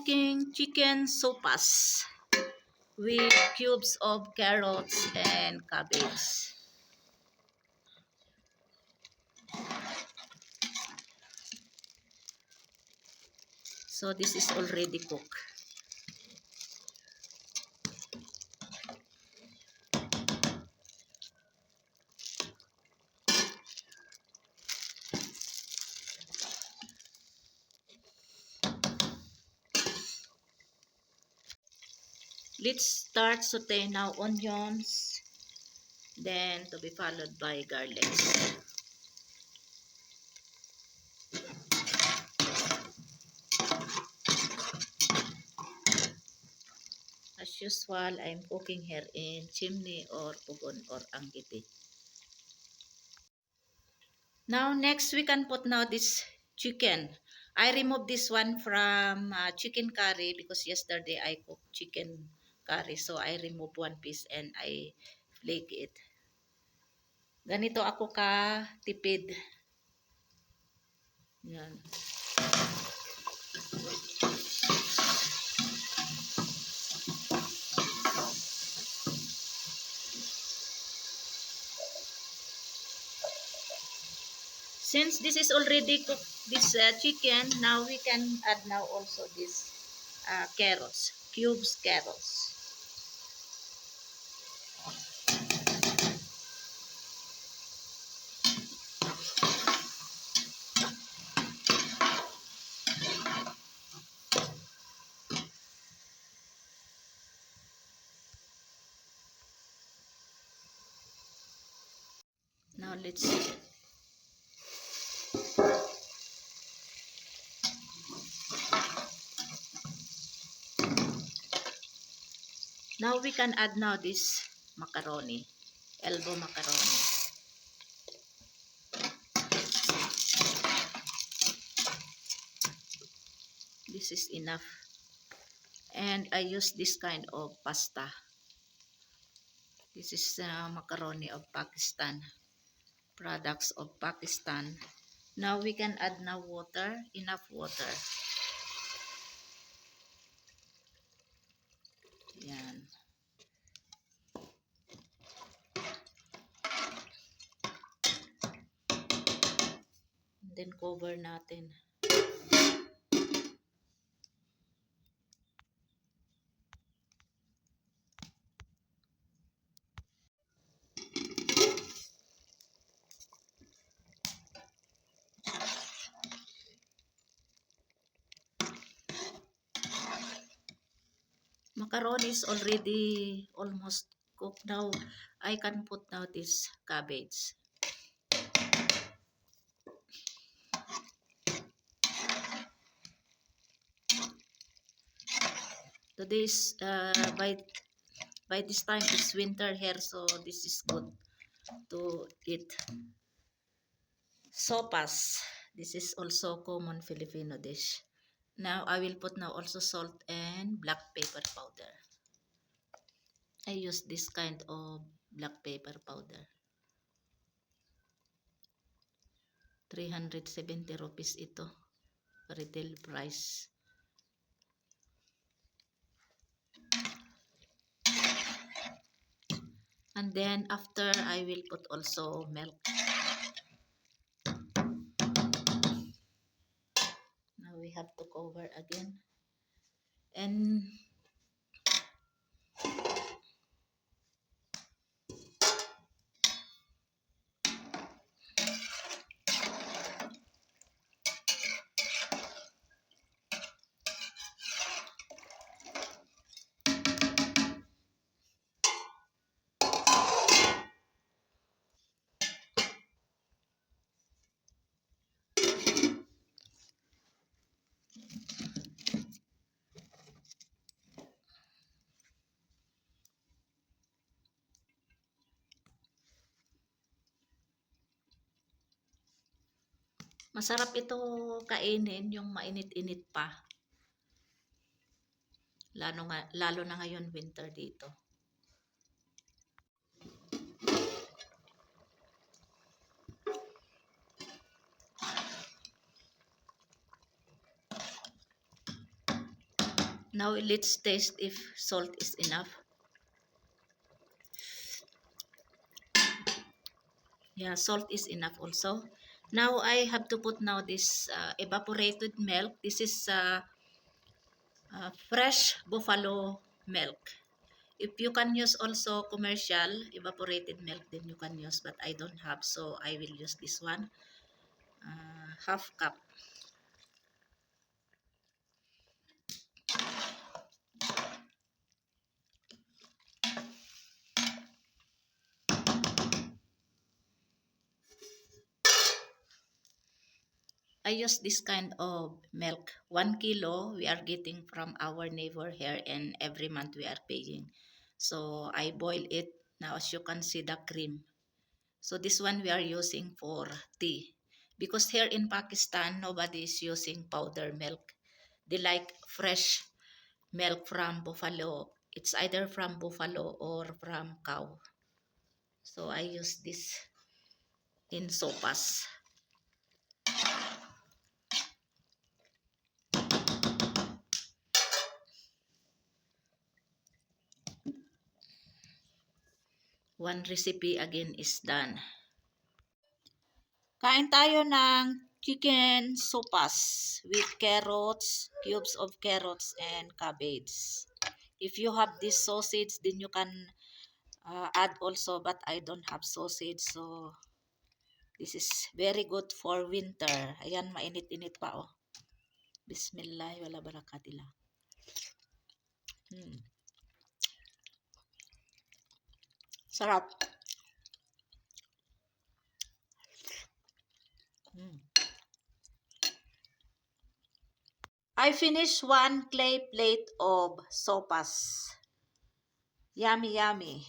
making chicken sopas with cubes of carrots and cabbage. So this is already cooked. Let's start saute now onions, then to be followed by garlic. As usual, I'm cooking here in chimney or pugon or anggiti. Now next we can put now this chicken. I removed this one from chicken curry because yesterday I cooked chicken curry. So I removed one piece and I flake it. Ganito ako ka tipid. Yan. Since this is already cooked, this chicken, now we can add now also this carrots, cubes carrots. Now let's now we can add now this macaroni, elbow macaroni. This is enough. And I use this kind of pasta. This is macaroni of Pakistan. Products of Pakistan. Now we can add now water, enough water. Yan. And then cover natin. Macaroni is already almost cooked now. I can put now this cabbage. Today's by this time it's winter here, so this is good to eat. Sopas. This is also common Filipino dish. Now I will put now also salt and black pepper powder. I use this kind of black pepper powder. 370 rupees ito. Retail price. And then after I will put also milk. Now we have to cover again. And masarap ito kainin yung mainit-init pa. Lalo na ngayon winter dito. Now let's taste if salt is enough. Yeah, salt is enough also. Now I have to put now this evaporated milk. This is fresh buffalo milk. If you can use also commercial evaporated milk, then you can use, but I don't have, so I will use this one. Half cup. I use this kind of milk. 1 kilo we are getting from our neighbor here, and every month we are paying. So I boil it. Now as you can see the cream. So this one we are using for tea. Because here in Pakistan, nobody is using powder milk. They like fresh milk from buffalo. It's either from buffalo or from cow. So I use this in sopas. One recipe again is done. Kain tayo ng chicken sopas with carrots, cubes of carrots and cabbage. If you have this sausage, then you can add also, but I don't have sausage, so this is very good for winter. Ayan, mainit-init pa oh. Bismillah, wala barakatillah. Sarap. I finished 1 clay plate of sopas. Yummy, yummy.